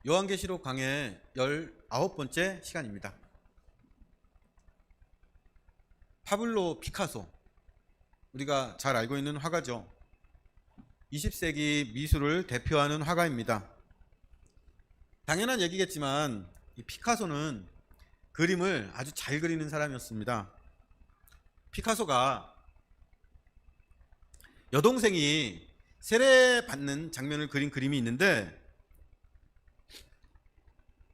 요한계시록 강의 19번째 시간입니다. 파블로 피카소, 우리가 잘 알고 있는 화가죠. 20세기 미술을 대표하는 화가입니다. 당연한 얘기겠지만 이 피카소는 그림을 아주 잘 그리는 사람이었습니다. 피카소가 여동생이 세례받는 장면을 그린 그림이 있는데,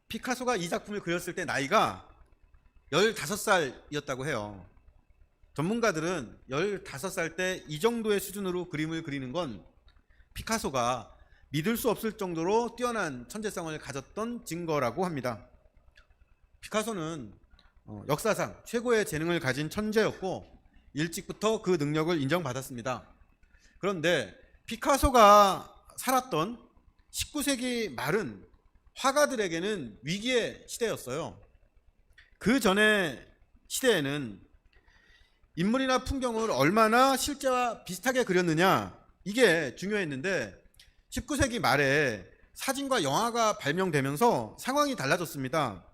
피카소가 이 작품을 그렸을 때 나이가 15살이었다고 해요. 전문가들은 15살 때 이 정도의 수준으로 그림을 그리는 건 피카소가 믿을 수 없을 정도로 뛰어난 천재성을 가졌던 증거라고 합니다. 피카소는 역사상 최고의 재능을 가진 천재였고 일찍부터 그 능력을 인정받았습니다. 그런데 피카소가 살았던 19세기 말은 화가들에게는 위기의 시대였어요. 그 전의 시대에는 인물이나 풍경을 얼마나 실제와 비슷하게 그렸느냐, 이게 중요했는데 19세기 말에 사진과 영화가 발명되면서 상황이 달라졌습니다.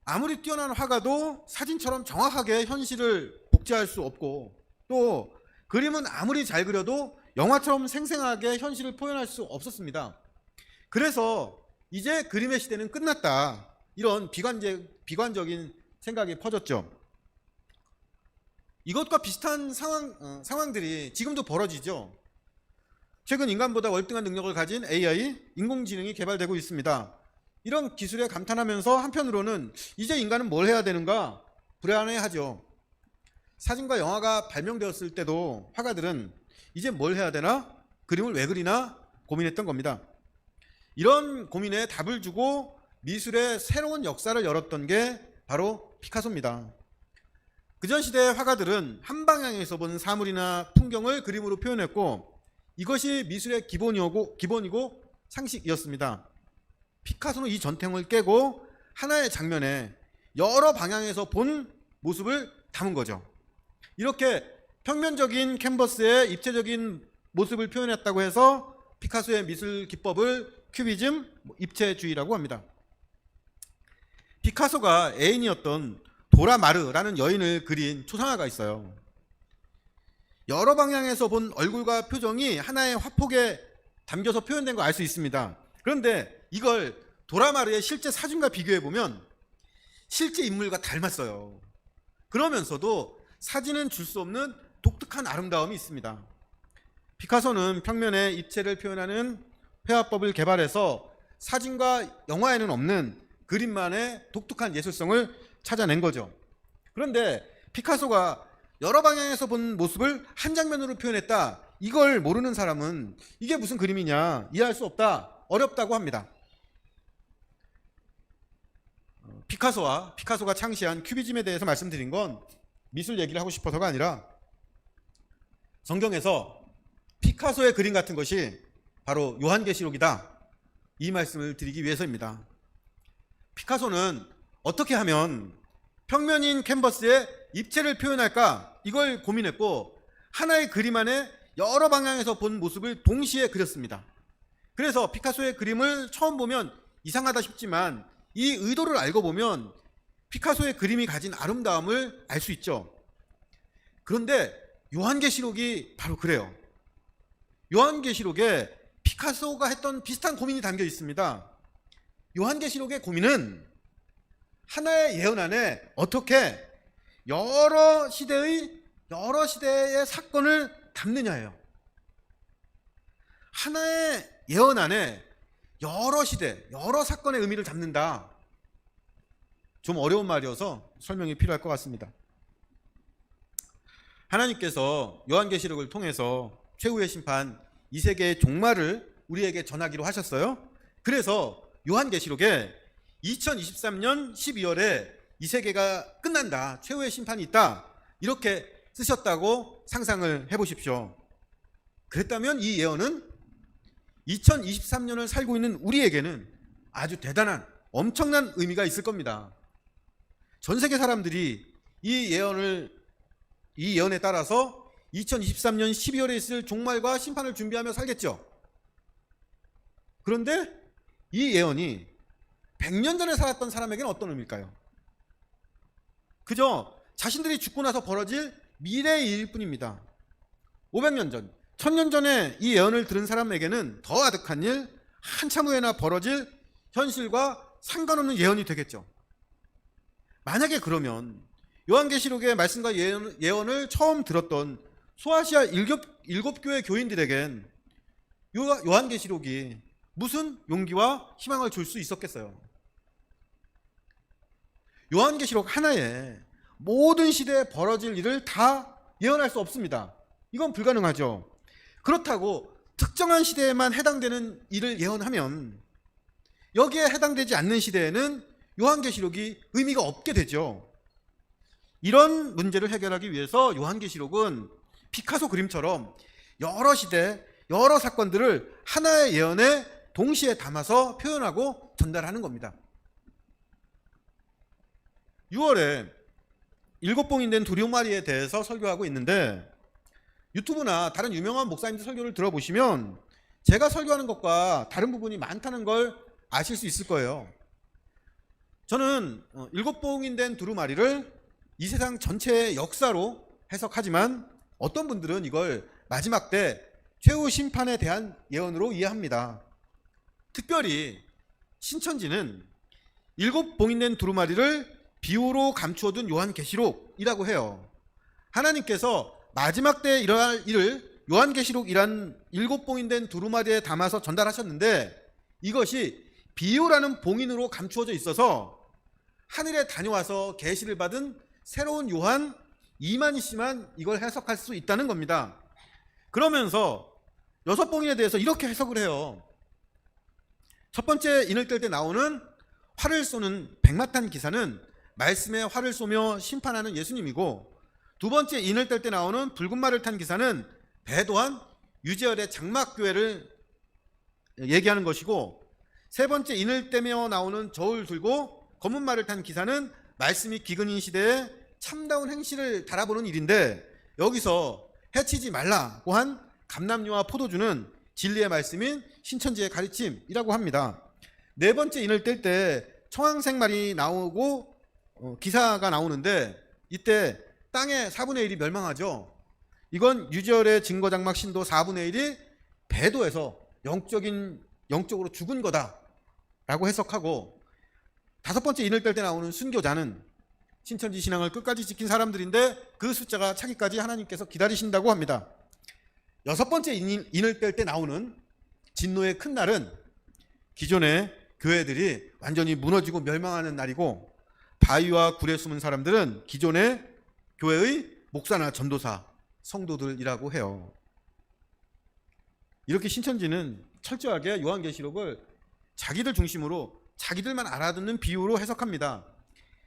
아무리 뛰어난 화가도 사진처럼 정확하게 현실을 복제할 수 없고, 또 그림은 아무리 잘 그려도 영화처럼 생생하게 현실을 표현할 수 없었습니다. 그래서 이제 그림의 시대는 끝났다, 이런 비관적인 생각이 퍼졌죠. 이것과 비슷한 상황들이 지금도 벌어지죠. 최근 인간보다 월등한 능력을 가진 AI, 인공지능이 개발되고 있습니다. 이런 기술에 감탄하면서 한편으로는 이제 인간은 뭘 해야 되는가 불안해하죠. 사진과 영화가 발명되었을 때도 화가들은 이제 뭘 해야 되나, 그림을 왜 그리나 고민했던 겁니다. 이런 고민에 답을 주고 미술의 새로운 역사를 열었던 게 바로 피카소입니다. 그전 시대의 화가들은 한 방향에서 본 사물이나 풍경을 그림으로 표현했고, 이것이 미술의 기본이고 상식이었습니다. 피카소는 이 전통을 깨고 하나의 장면에 여러 방향에서 본 모습을 담은 거죠. 이렇게 평면적인 캔버스에 입체적인 모습을 표현했다고 해서 피카소의 미술 기법을 큐비즘, 입체주의라고 합니다. 피카소가 애인이었던 도라 마르라는 여인을 그린 초상화가 있어요. 여러 방향에서 본 얼굴과 표정이 하나의 화폭에 담겨서 표현된 거 알 수 있습니다. 그런데 이걸 도라 마르의 실제 사진과 비교해 보면 실제 인물과 닮았어요. 그러면서도 사진은 줄 수 없는 독특한 아름다움이 있습니다. 피카소는 평면에 입체를 표현하는 회화법을 개발해서 사진과 영화에는 없는 그림만의 독특한 예술성을 찾아낸 거죠. 그런데 피카소가 여러 방향에서 본 모습을 한 장면으로 표현했다, 이걸 모르는 사람은 이게 무슨 그림이냐, 이해할 수 없다, 어렵다고 합니다. 피카소가 창시한 큐비즘에 대해서 말씀드린 건 미술 얘기를 하고 싶어서가 아니라 성경에서 피카소의 그림 같은 것이 바로 요한계시록이다, 이 말씀을 드리기 위해서입니다. 피카소는 어떻게 하면 평면인 캔버스에 입체를 표현할까, 이걸 고민했고 하나의 그림 안에 여러 방향에서 본 모습을 동시에 그렸습니다. 그래서 피카소의 그림을 처음 보면 이상하다 싶지만 이 의도를 알고 보면 피카소의 그림이 가진 아름다움을 알 수 있죠. 그런데 요한계시록이 바로 그래요. 요한계시록에 피카소가 했던 비슷한 고민이 담겨 있습니다. 요한계시록의 고민은 하나의 예언 안에 어떻게 여러 시대의 사건을 담느냐예요. 하나의 예언 안에 여러 시대, 여러 사건의 의미를 담는다. 좀 어려운 말이어서 설명이 필요할 것 같습니다. 하나님께서 요한계시록을 통해서 최후의 심판, 이 세계의 종말을 우리에게 전하기로 하셨어요. 그래서 요한계시록에 2023년 12월에 이 세계가 끝난다, 최후의 심판이 있다, 이렇게 쓰셨다고 상상을 해보십시오. 그랬다면 이 예언은 2023년을 살고 있는 우리에게는 아주 대단한, 엄청난 의미가 있을 겁니다. 전 세계 사람들이 이 예언에 따라서 2023년 12월에 있을 종말과 심판을 준비하며 살겠죠. 그런데 이 예언이 100년 전에 살았던 사람에게는 어떤 의미일까요? 그저 자신들이 죽고 나서 벌어질 미래의 일일 뿐입니다. 500년 전, 1000년 전에 이 예언을 들은 사람에게는 더 아득한 일, 한참 후에나 벌어질 현실과 상관없는 예언이 되겠죠. 만약에 그러면 요한계시록의 말씀과 예언을 처음 들었던 소아시아 일곱 교회 교인들에겐 요한계시록이 무슨 용기와 희망을 줄 수 있었겠어요? 요한계시록 하나에 모든 시대에 벌어질 일을 다 예언할 수 없습니다. 이건 불가능하죠. 그렇다고 특정한 시대에만 해당되는 일을 예언하면 여기에 해당되지 않는 시대에는 요한계시록이 의미가 없게 되죠. 이런 문제를 해결하기 위해서 요한계시록은 피카소 그림처럼 여러 시대, 여러 사건들을 하나의 예언에 동시에 담아서 표현하고 전달하는 겁니다. 6월에 7봉인 된 두루마리에 대해서 설교하고 있는데 유튜브나 다른 유명한 목사님들 설교를 들어보시면 제가 설교하는 것과 다른 부분이 많다는 걸 아실 수 있을 거예요. 저는 7봉인 된 두루마리를 이 세상 전체의 역사로 해석하지만 어떤 분들은 이걸 마지막 때 최후 심판에 대한 예언으로 이해합니다. 특별히 신천지는 7봉인 된 두루마리를 비유로 감추어둔 요한계시록이라고 해요. 하나님께서 마지막 때에 일어날 일을 요한계시록이란 7봉인 된 두루마리에 담아서 전달하셨는데 이것이 비유라는 봉인으로 감추어져 있어서 하늘에 다녀와서 계시를 받은 새로운 요한 이만희 씨만 이걸 해석할 수 있다는 겁니다. 그러면서 6봉인에 대해서 이렇게 해석을 해요. 첫 번째 인을 뗄 때 나오는 활을 쏘는 백마탄 기사는 말씀에 활을 쏘며 심판하는 예수님이고, 두 번째 인을 뗄 때 나오는 붉은 말을 탄 기사는 배도한 유재열의 장막교회를 얘기하는 것이고, 세 번째 인을 떼며 나오는 저울 들고 검은 말을 탄 기사는 말씀이 기근인 시대에 참다운 행실을 달아보는 일인데, 여기서 해치지 말라고 한 감람류와 포도주는 진리의 말씀인 신천지의 가르침이라고 합니다. 네 번째 인을 뗄 때 청황색 말이 나오고 기사가 나오는데 이때 땅의 4분의 1이 멸망하죠. 이건 유지열의 증거장막 신도 4분의 1이 배도해서 영적으로 죽은 거다라고 해석하고, 다섯 번째 인을 뗄 때 나오는 순교자는 신천지 신앙을 끝까지 지킨 사람들인데 그 숫자가 차기까지 하나님께서 기다리신다고 합니다. 여섯 번째 인을 뗄 때 나오는 진노의 큰 날은 기존의 교회들이 완전히 무너지고 멸망하는 날이고, 바위와 굴에 숨은 사람들은 기존의 교회의 목사나 전도사, 성도들이라고 해요. 이렇게 신천지는 철저하게 요한계시록을 자기들 중심으로 자기들만 알아듣는 비유로 해석합니다.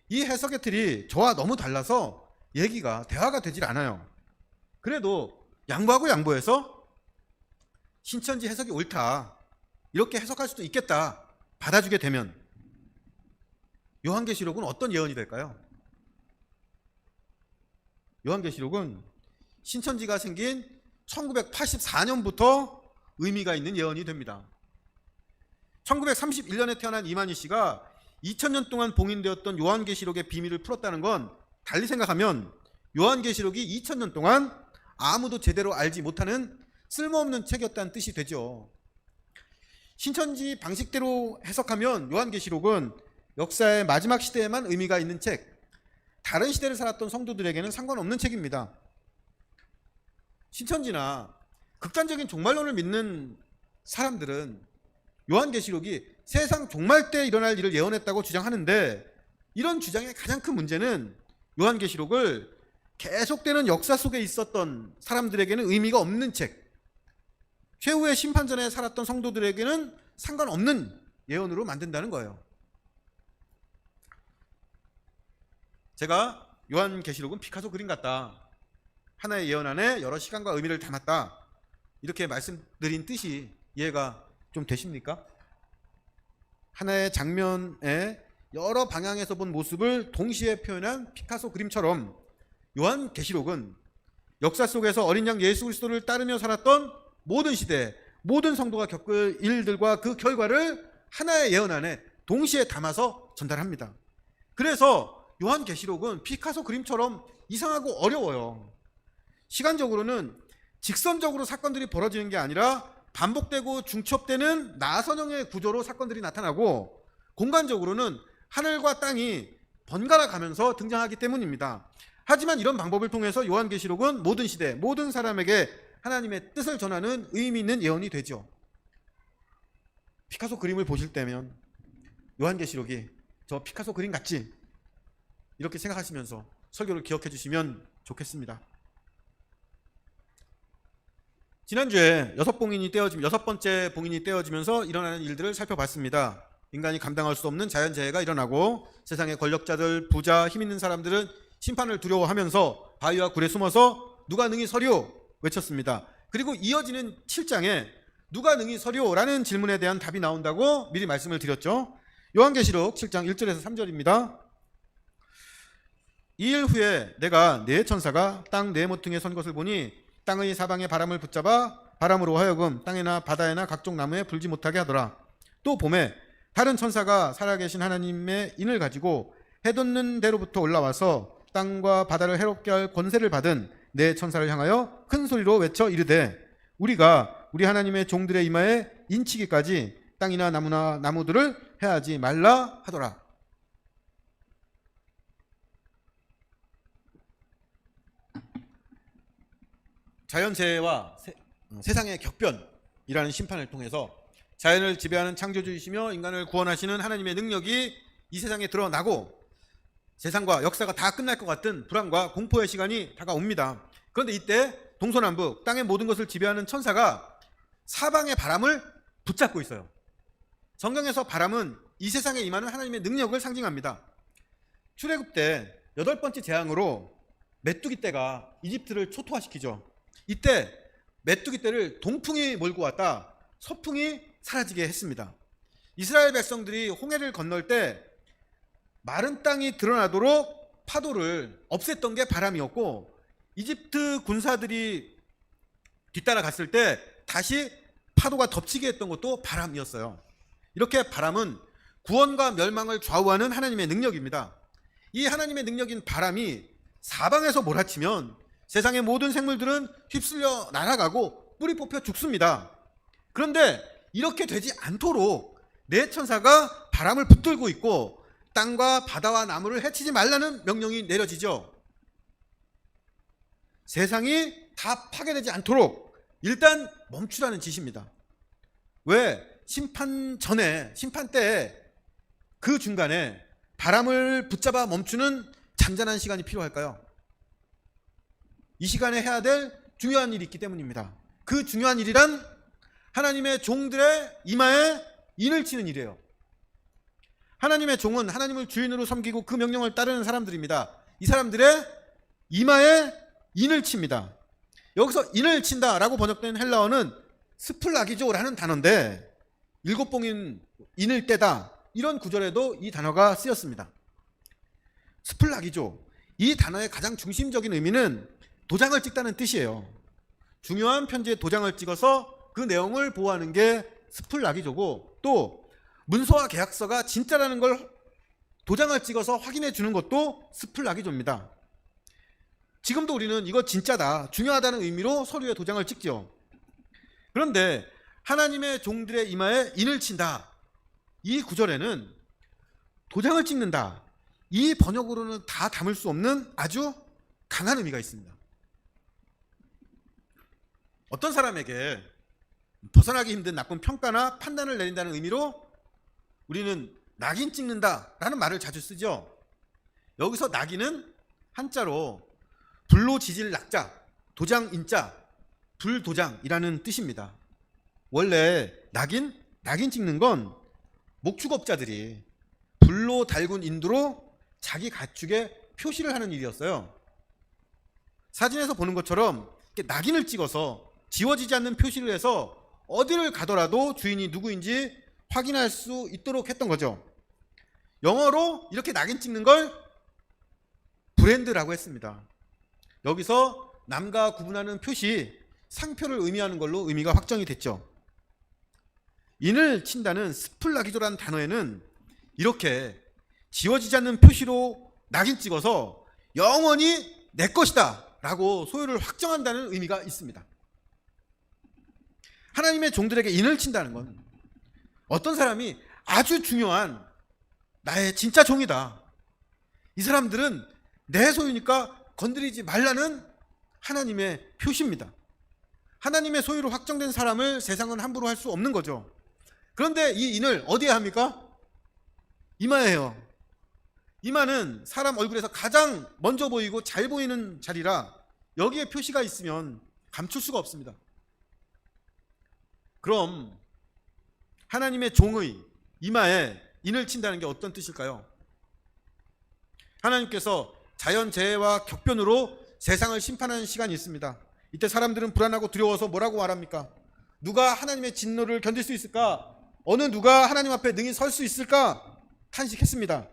이 해석의 틀이 저와 너무 달라서 대화가 되질 않아요. 그래도 양보해서 신천지 해석이 옳다, 이렇게 해석할 수도 있겠다 받아주게 되면 요한계시록은 어떤 예언이 될까요? 요한계시록은 신천지가 생긴 1984년부터 의미가 있는 예언이 됩니다. 1931년에 태어난 이만희 씨가 2000년 동안 봉인되었던 요한계시록의 비밀을 풀었다는 건 달리 생각하면 요한계시록이 2000년 동안 아무도 제대로 알지 못하는 쓸모없는 책이었다는 뜻이 되죠. 신천지 방식대로 해석하면 요한계시록은 역사의 마지막 시대에만 의미가 있는 책, 다른 시대를 살았던 성도들에게는 상관없는 책입니다. 신천지나 극단적인 종말론을 믿는 사람들은 요한계시록이 세상 종말 때 일어날 일을 예언했다고 주장하는데, 이런 주장의 가장 큰 문제는 요한계시록을 계속되는 역사 속에 있었던 사람들에게는 의미가 없는 책, 최후의 심판 전에 살았던 성도들에게는 상관없는 예언으로 만든다는 거예요. 제가 요한계시록은 피카소 그림 같다, 하나의 예언 안에 여러 시간과 의미를 담았다, 이렇게 말씀드린 뜻이 이해가 좀 되십니까? 하나의 장면에 여러 방향에서 본 모습을 동시에 표현한 피카소 그림처럼 요한계시록은 역사 속에서 어린 양 예수 그리스도를 따르며 살았던 모든 시대, 모든 성도가 겪을 일들과 그 결과를 하나의 예언 안에 동시에 담아서 전달합니다. 그래서 요한계시록은 피카소 그림처럼 이상하고 어려워요. 시간적으로는 직선적으로 사건들이 벌어지는 게 아니라 반복되고 중첩되는 나선형의 구조로 사건들이 나타나고, 공간적으로는 하늘과 땅이 번갈아 가면서 등장하기 때문입니다. 하지만 이런 방법을 통해서 요한계시록은 모든 시대, 모든 사람에게 하나님의 뜻을 전하는 의미 있는 예언이 되죠. 피카소 그림을 보실 때면 요한계시록이 저 피카소 그림 같지? 이렇게 생각하시면서 설교를 기억해 주시면 좋겠습니다. 지난주에 여섯 번째 봉인이 떼어지면서 일어나는 일들을 살펴봤습니다. 인간이 감당할 수 없는 자연재해가 일어나고 세상의 권력자들, 부자, 힘 있는 사람들은 심판을 두려워하면서 바위와 굴에 숨어서 누가 능히 서리오 외쳤습니다. 그리고 이어지는 7장에 누가 능히 서리오라는 질문에 대한 답이 나온다고 미리 말씀을 드렸죠. 요한계시록 7장 1절에서 3절입니다. 2일 후에 내가 네 천사가 땅 네 모퉁이에 선 것을 보니 땅의 사방에 바람을 붙잡아 바람으로 하여금 땅에나 바다에나 각종 나무에 불지 못하게 하더라. 또 봄에 다른 천사가 살아계신 하나님의 인을 가지고 해돋는 데로부터 올라와서 땅과 바다를 해롭게 할 권세를 받은 네 천사를 향하여 큰 소리로 외쳐 이르되 우리가 우리 하나님의 종들의 이마에 인치기까지 땅이나 나무나 나무들을 해하지 말라 하더라. 자연재해와 세상의 격변이라는 심판을 통해서 자연을 지배하는 창조주이시며 인간을 구원하시는 하나님의 능력이 이 세상에 드러나고 세상과 역사가 다 끝날 것 같은 불안과 공포의 시간이 다가옵니다. 그런데 이때 동서남북 땅의 모든 것을 지배하는 천사가 사방의 바람을 붙잡고 있어요. 성경에서 바람은 이 세상에 임하는 하나님의 능력을 상징합니다. 출애굽 때 8번째 재앙으로 메뚜기 떼가 이집트를 초토화시키죠. 이때 메뚜기 떼를 동풍이 몰고 왔다 서풍이 사라지게 했습니다. 이스라엘 백성들이 홍해를 건널 때 마른 땅이 드러나도록 파도를 없앴던 게 바람이었고, 이집트 군사들이 뒤따라갔을 때 다시 파도가 덮치게 했던 것도 바람이었어요. 이렇게 바람은 구원과 멸망을 좌우하는 하나님의 능력입니다. 이 하나님의 능력인 바람이 사방에서 몰아치면 세상의 모든 생물들은 휩쓸려 날아가고 뿌리 뽑혀 죽습니다. 그런데 이렇게 되지 않도록 네 천사가 바람을 붙들고 있고 땅과 바다와 나무를 해치지 말라는 명령이 내려지죠. 세상이 다 파괴되지 않도록 일단 멈추라는 지시입니다. 왜? 심판 전에, 심판 때에 그 중간에 바람을 붙잡아 멈추는 잔잔한 시간이 필요할까요? 이 시간에 해야 될 중요한 일이 있기 때문입니다. 그 중요한 일이란 하나님의 종들의 이마에 인을 치는 일이에요. 하나님의 종은 하나님을 주인으로 섬기고 그 명령을 따르는 사람들입니다. 이 사람들의 이마에 인을 칩니다. 여기서 인을 친다라고 번역된 헬라어는 스플라기조라는 단어인데, 7봉인 인을 떼다, 이런 구절에도 이 단어가 쓰였습니다. 스플라기조, 이 단어의 가장 중심적인 의미는 도장을 찍다는 뜻이에요. 중요한 편지에 도장을 찍어서 그 내용을 보호하는 게 스플라기조고, 또 문서와 계약서가 진짜라는 걸 도장을 찍어서 확인해 주는 것도 스플라기조입니다. 지금도 우리는 이거 진짜다, 중요하다는 의미로 서류에 도장을 찍죠. 그런데 하나님의 종들의 이마에 인을 친다, 이 구절에는 도장을 찍는다, 이 번역으로는 다 담을 수 없는 아주 강한 의미가 있습니다. 어떤 사람에게 벗어나기 힘든 나쁜 평가나 판단을 내린다는 의미로 우리는 낙인 찍는다라는 말을 자주 쓰죠. 여기서 낙인은 한자로 불로 지질 낙자, 도장 인자, 불도장이라는 뜻입니다. 원래 낙인 찍는 건 목축업자들이 불로 달군 인두로 자기 가축에 표시를 하는 일이었어요. 사진에서 보는 것처럼 이렇게 낙인을 찍어서 지워지지 않는 표시를 해서 어디를 가더라도 주인이 누구인지 확인할 수 있도록 했던 거죠. 영어로 이렇게 낙인 찍는 걸 브랜드라고 했습니다. 여기서 남과 구분하는 표시, 상표를 의미하는 걸로 의미가 확정이 됐죠. 인을 친다는 스플라기조라는 단어에는 이렇게 지워지지 않는 표시로 낙인 찍어서 영원히 내 것이다 라고 소유를 확정한다는 의미가 있습니다. 하나님의 종들에게 인을 친다는 건 어떤 사람이 아주 중요한 나의 진짜 종이다, 이 사람들은 내 소유니까 건드리지 말라는 하나님의 표시입니다. 하나님의 소유로 확정된 사람을 세상은 함부로 할 수 없는 거죠. 그런데 이 인을 어디에 합니까? 이마에요. 이마는 사람 얼굴에서 가장 먼저 보이고 잘 보이는 자리라 여기에 표시가 있으면 감출 수가 없습니다. 그럼 하나님의 종의 이마에 인을 친다는 게 어떤 뜻일까요? 하나님께서 자연재해와 격변으로 세상을 심판하는 시간이 있습니다. 이때 사람들은 불안하고 두려워서 뭐라고 말합니까? 누가 하나님의 진노를 견딜 수 있을까? 어느 누가 하나님 앞에 능히 설 수 있을까? 탄식했습니다.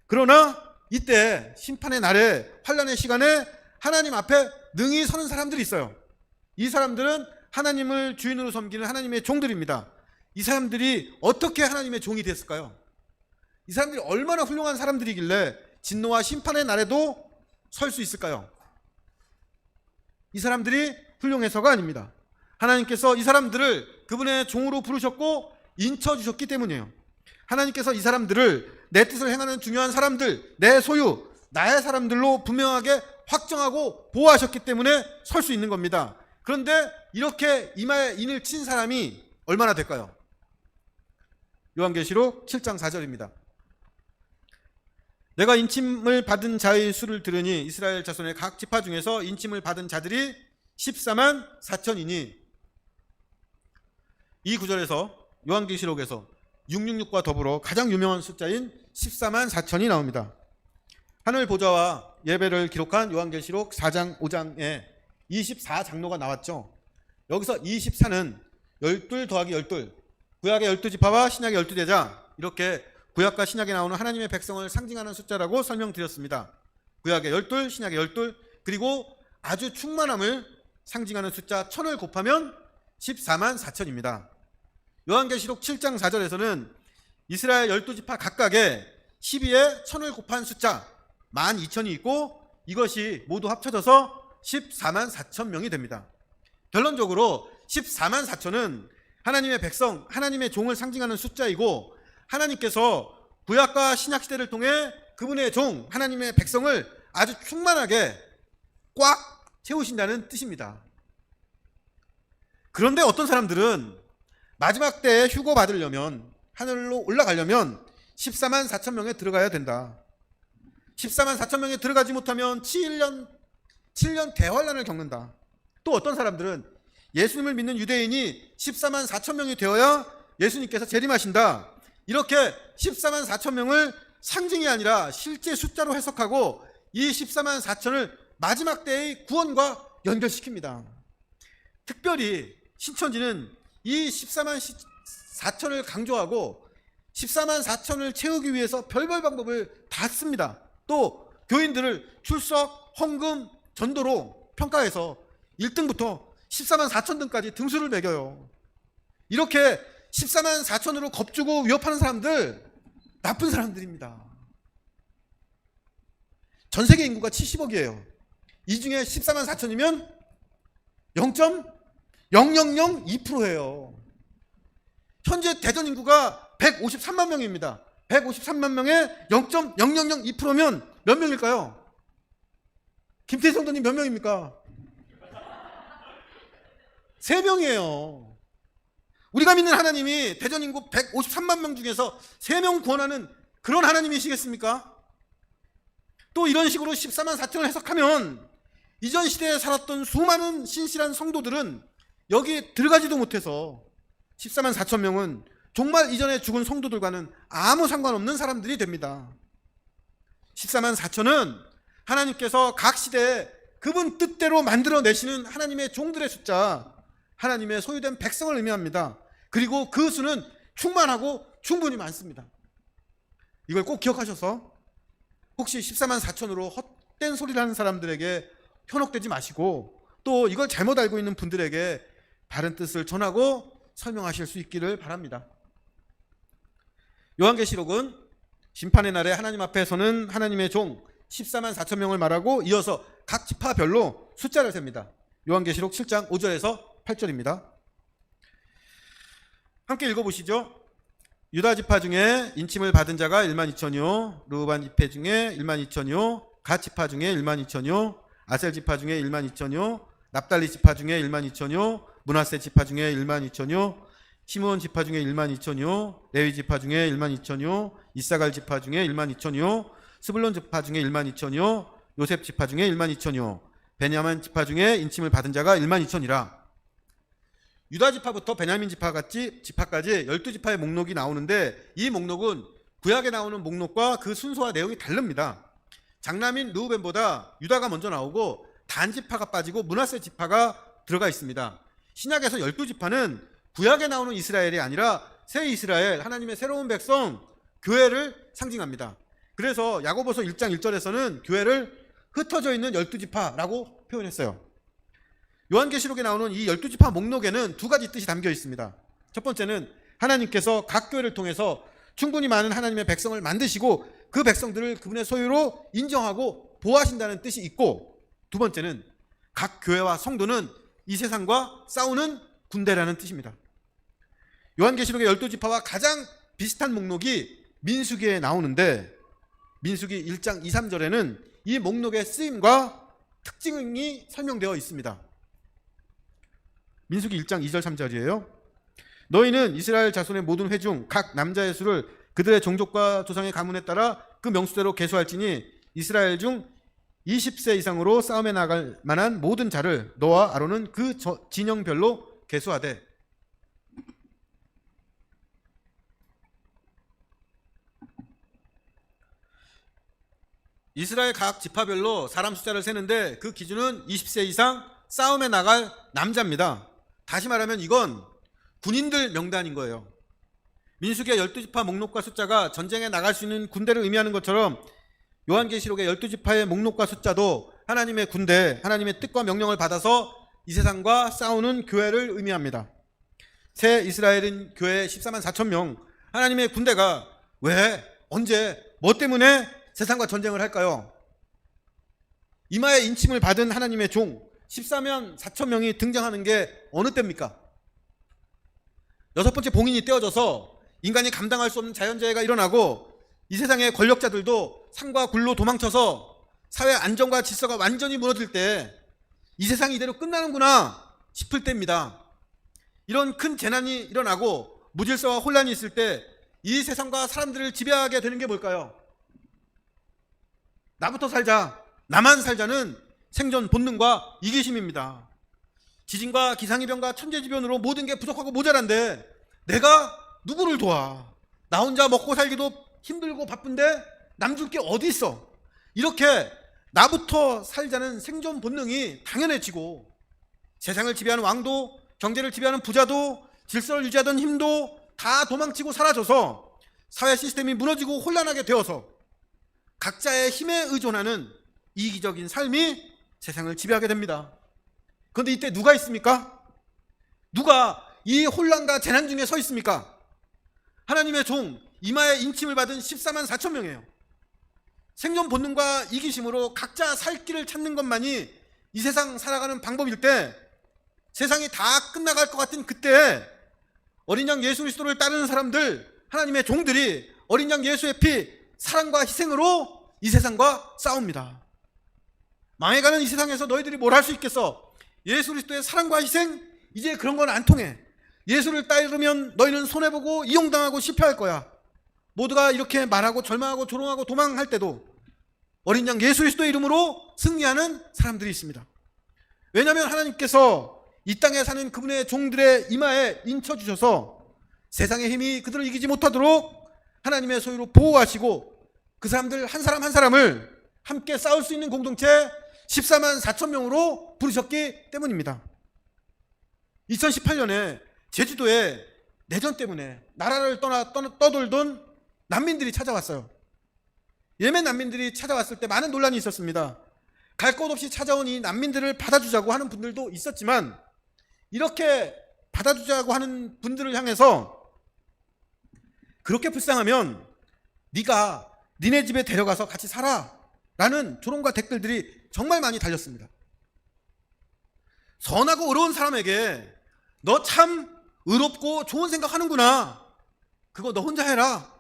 그러나 이때 심판의 날에, 환난의 시간에 하나님 앞에 능히 서는 사람들이 있어요. 이 사람들은 하나님을 주인으로 섬기는 하나님의 종들입니다. 이 사람들이 어떻게 하나님의 종이 됐을까요? 이 사람들이 얼마나 훌륭한 사람들이길래 진노와 심판의 날에도 설 수 있을까요? 이 사람들이 훌륭해서가 아닙니다. 하나님께서 이 사람들을 그분의 종으로 부르셨고 인쳐주셨기 때문이에요. 하나님께서 이 사람들을 내 뜻을 행하는 중요한 사람들, 내 소유, 나의 사람들로 분명하게 확정하고 보호하셨기 때문에 설 수 있는 겁니다. 그런데 이렇게 이마에 인을 친 사람이 얼마나 될까요? 요한계시록 7장 4절입니다. 내가 인침을 받은 자의 수를 들으니 이스라엘 자손의 각 지파 중에서 인침을 받은 자들이 14만 4천이니, 이 구절에서 요한계시록에서 666과 더불어 가장 유명한 숫자인 14만 4천이 나옵니다. 하늘 보좌와 예배를 기록한 요한계시록 4장 5장에 24장로가 나왔죠. 여기서 24는 12 더하기 12, 구약의 12지파와 신약의 12제자, 이렇게 구약과 신약에 나오는 하나님의 백성을 상징하는 숫자라고 설명드렸습니다. 구약의 12, 신약의 12, 그리고 아주 충만함을 상징하는 숫자 1000을 곱하면 14만 4천입니다. 요한계시록 7장 4절에서는 이스라엘 12지파 각각에 12에 1000을 곱한 숫자 12,000이 있고 이것이 모두 합쳐져서 14만 4천 명이 됩니다. 결론적으로 14만 4천은 하나님의 백성, 하나님의 종을 상징하는 숫자이고, 하나님께서 구약과 신약 시대를 통해 그분의 종, 하나님의 백성을 아주 충만하게 꽉 채우신다는 뜻입니다. 그런데 어떤 사람들은 마지막 때에 휴거 받으려면, 하늘로 올라가려면 14만 4천 명에 들어가야 된다. 14만 4천 명에 들어가지 못하면 7년 대환란을 겪는다. 또 어떤 사람들은 예수님을 믿는 유대인이 14만 4천 명이 되어야 예수님께서 재림하신다. 이렇게 14만 4천 명을 상징이 아니라 실제 숫자로 해석하고 이 14만 4천을 마지막 때의 구원과 연결시킵니다. 특별히 신천지는 이 14만 4천을 강조하고 14만 4천을 채우기 위해서 별별 방법을 다 씁니다. 또 교인들을 출석, 헌금, 전도로 평가해서 1등부터 14만 4천 등까지 등수를 매겨요. 이렇게 14만 4천으로 겁주고 위협하는 사람들, 나쁜 사람들입니다. 전 세계 인구가 70억이에요. 이 중에 14만 4천이면 0.0002%예요. 현재 대전 인구가 153만 명입니다. 153만 명에 0.0002%면 몇 명일까요? 김태희 성도님 몇 명입니까? 3명이에요. 우리가 믿는 하나님이 대전 인구 153만 명 중에서 3명 구원하는 그런 하나님이시겠습니까? 또 이런 식으로 14만 4천을 해석하면 이전 시대에 살았던 수많은 신실한 성도들은 여기 들어가지도 못해서 14만 4천 명은 정말 이전에 죽은 성도들과는 아무 상관없는 사람들이 됩니다. 14만 4천은 하나님께서 각 시대에 그분 뜻대로 만들어내시는 하나님의 종들의 숫자, 하나님의 소유된 백성을 의미합니다. 그리고 그 수는 충만하고 충분히 많습니다. 이걸 꼭 기억하셔서 혹시 14만 4천으로 헛된 소리를 하는 사람들에게 현혹되지 마시고, 또 이걸 잘못 알고 있는 분들에게 바른 뜻을 전하고 설명하실 수 있기를 바랍니다. 요한계시록은 심판의 날에 하나님 앞에 서는 하나님의 종 14만 4천 명을 말하고 이어서 각 지파별로 숫자를 셉니다. 요한계시록 7장 5절에서 8절입니다. 함께 읽어보시죠. 유다 지파 중에 인침을 받은 자가 1만 2천이요, 르우반 지파 중에 1만 2천이요, 갓 지파 중에 1만 2천이요, 아셀 지파 중에 1만 2천이요, 납달리 지파 중에 1만 2천이요, 므낫세 지파 중에 1만 2천이요, 시므온 지파 중에 1만 2천이요, 레위 지파 중에 1만 2천이요, 이사갈 지파 중에 1만 2천이요, 스불론 지파 중에 1만 2천이요, 요셉 지파 중에 1만 2천이요, 베냐민 지파 중에 인침을 받은 자가 1만 2천이라. 유다 지파부터 베냐민 지파까지 12지파의 목록이 나오는데, 이 목록은 구약에 나오는 목록과 그 순서와 내용이 다릅니다. 장남인 르우벤보다 유다가 먼저 나오고 단 지파가 빠지고 므낫세 지파가 들어가 있습니다. 신약에서 12지파는 구약에 나오는 이스라엘이 아니라 새 이스라엘, 하나님의 새로운 백성, 교회를 상징합니다. 그래서 야고보서 1장 1절에서는 교회를 흩어져 있는 12지파라고 표현했어요. 요한계시록에 나오는 이 12지파 목록에는 두 가지 뜻이 담겨 있습니다. 첫 번째는 하나님께서 각 교회를 통해서 충분히 많은 하나님의 백성을 만드시고 그 백성들을 그분의 소유로 인정하고 보호하신다는 뜻이 있고, 두 번째는 각 교회와 성도는 이 세상과 싸우는 군대라는 뜻입니다. 요한계시록의 12지파와 가장 비슷한 목록이 민수기에 나오는데, 민수기 1장 2, 3절에는 이 목록의 쓰임과 특징이 설명되어 있습니다. 민수기 1장 2절 3절이에요. 너희는 이스라엘 자손의 모든 회중 각 남자의 수를 그들의 종족과 조상의 가문에 따라 그 명수대로 계수할지니 이스라엘 중 20세 이상으로 싸움에 나갈 만한 모든 자를 너와 아론은 그 진영별로 계수하되. 이스라엘 각 지파별로 사람 숫자를 세는데 그 기준은 20세 이상 싸움에 나갈 남자입니다. 다시 말하면 이건 군인들 명단인 거예요. 민수기의 12지파 목록과 숫자가 전쟁에 나갈 수 있는 군대를 의미하는 것처럼 요한계시록의 12지파의 목록과 숫자도 하나님의 군대, 하나님의 뜻과 명령을 받아서 이 세상과 싸우는 교회를 의미합니다. 새 이스라엘인 교회 14만 4천 명, 하나님의 군대가 왜, 언제, 뭐 때문에 세상과 전쟁을 할까요? 이마에 인침을 받은 하나님의 종 14만 4천 명이 등장하는 게 어느 때입니까? 여섯 번째 봉인이 떼어져서 인간이 감당할 수 없는 자연재해가 일어나고 이 세상의 권력자들도 산과 굴로 도망쳐서 사회 안정과 질서가 완전히 무너질 때 이 세상이 이대로 끝나는구나 싶을 때입니다. 이런 큰 재난이 일어나고 무질서와 혼란이 있을 때 이 세상과 사람들을 지배하게 되는 게 뭘까요? 나부터 살자, 나만 살자는 생존 본능과 이기심입니다. 지진과 기상이변과 천재지변으로 모든 게 부족하고 모자란데 내가 누구를 도와? 나 혼자 먹고 살기도 힘들고 바쁜데 남줄 게 어디 있어? 이렇게 나부터 살자는 생존 본능이 당연해지고 세상을 지배하는 왕도, 경제를 지배하는 부자도, 질서를 유지하던 힘도 다 도망치고 사라져서 사회 시스템이 무너지고 혼란하게 되어서 각자의 힘에 의존하는 이기적인 삶이 세상을 지배하게 됩니다. 그런데 이때 누가 있습니까? 누가 이 혼란과 재난 중에 서 있습니까? 하나님의 종, 이마에 인침을 받은 14만 4천 명이에요. 생존 본능과 이기심으로 각자 살 길을 찾는 것만이 이 세상 살아가는 방법일 때, 세상이 다 끝나갈 것 같은 그때 어린 양 예수 그리스도를 따르는 사람들, 하나님의 종들이 어린 양 예수의 피, 사랑과 희생으로 이 세상과 싸웁니다. 망해가는 이 세상에서 너희들이 뭘 할 수 있겠어? 예수 그리스도의 사랑과 희생, 이제 그런 건 안 통해. 예수를 따르면 너희는 손해보고 이용당하고 실패할 거야. 모두가 이렇게 말하고 절망하고 조롱하고 도망할 때도 어린 양 예수 그리스도의 이름으로 승리하는 사람들이 있습니다. 왜냐하면 하나님께서 이 땅에 사는 그분의 종들의 이마에 인쳐주셔서 세상의 힘이 그들을 이기지 못하도록 하나님의 소유로 보호하시고 그 사람들 한 사람 한 사람을 함께 싸울 수 있는 공동체 14만 4천 명으로 부르셨기 때문입니다. 2018년에 제주도에 내전 때문에 나라를 떠돌던 난민들이 찾아왔어요. 예멘 난민들이 찾아왔을 때 많은 논란이 있었습니다. 갈 곳 없이 찾아온 이 난민들을 받아주자고 하는 분들도 있었지만, 이렇게 받아주자고 하는 분들을 향해서 그렇게 불쌍하면 네가 니네 집에 데려가서 같이 살아 라는 조롱과 댓글들이 정말 많이 달렸습니다. 선하고 의로운 사람에게 너 참 의롭고 좋은 생각하는구나, 그거 너 혼자 해라,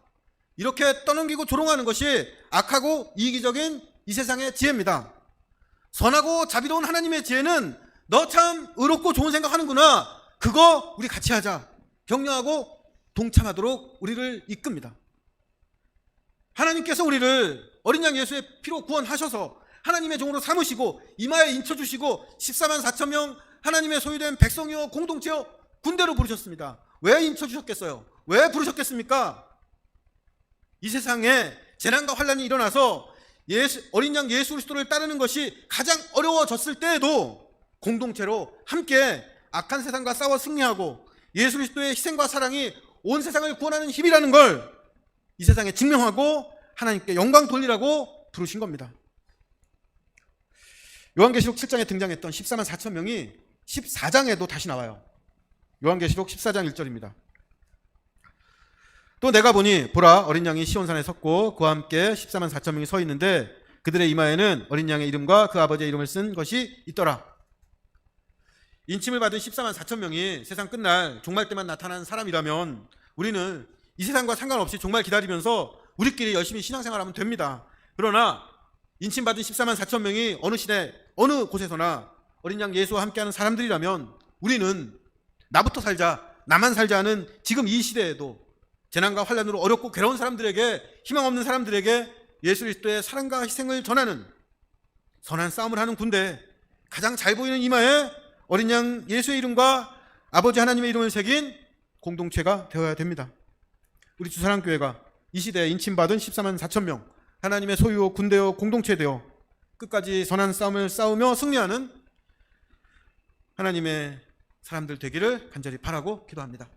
이렇게 떠넘기고 조롱하는 것이 악하고 이기적인 이 세상의 지혜입니다. 선하고 자비로운 하나님의 지혜는 너 참 의롭고 좋은 생각하는구나, 그거 우리 같이 하자, 격려하고 동참하도록 우리를 이끕니다. 하나님께서 우리를 어린 양 예수의 피로 구원하셔서 하나님의 종으로 삼으시고 이마에 인쳐주시고 14만 4천 명 하나님의 소유된 백성이요 공동체요 군대로 부르셨습니다. 왜 인쳐주셨겠어요? 왜 부르셨겠습니까? 이 세상에 재난과 환란이 일어나서 어린 양 예수 그리스도를 따르는 것이 가장 어려워졌을 때에도 공동체로 함께 악한 세상과 싸워 승리하고 예수 그리스도의 희생과 사랑이 온 세상을 구원하는 힘이라는 걸 이 세상에 증명하고 하나님께 영광 돌리라고 부르신 겁니다. 요한계시록 7장에 등장했던 14만 4천 명이 14장에도 다시 나와요. 요한계시록 14장 1절입니다. 또 내가 보니 보라, 어린 양이 시온산에 섰고 그와 함께 14만 4천 명이 서 있는데 그들의 이마에는 어린 양의 이름과 그 아버지의 이름을 쓴 것이 있더라. 인침을 받은 14만 4천 명이 세상 끝날 종말 때만 나타나는 사람이라면 우리는 이 세상과 상관없이 종말 기다리면서 우리끼리 열심히 신앙생활하면 됩니다. 그러나 인침받은 14만 4천 명이 어느 시대 어느 곳에서나 어린 양 예수와 함께하는 사람들이라면 우리는 나부터 살자, 나만 살자 하는 지금 이 시대에도 재난과 환란으로 어렵고 괴로운 사람들에게, 희망 없는 사람들에게 예수 그리스도의 사랑과 희생을 전하는 선한 싸움을 하는 군대, 가장 잘 보이는 이마에 어린 양 예수의 이름과 아버지 하나님의 이름을 새긴 공동체가 되어야 됩니다. 우리 주사랑교회가 이 시대에 인침받은 14만 4천 명 하나님의 소유요 군대요 공동체 되어 끝까지 선한 싸움을 싸우며 승리하는 하나님의 사람들 되기를 간절히 바라고 기도합니다.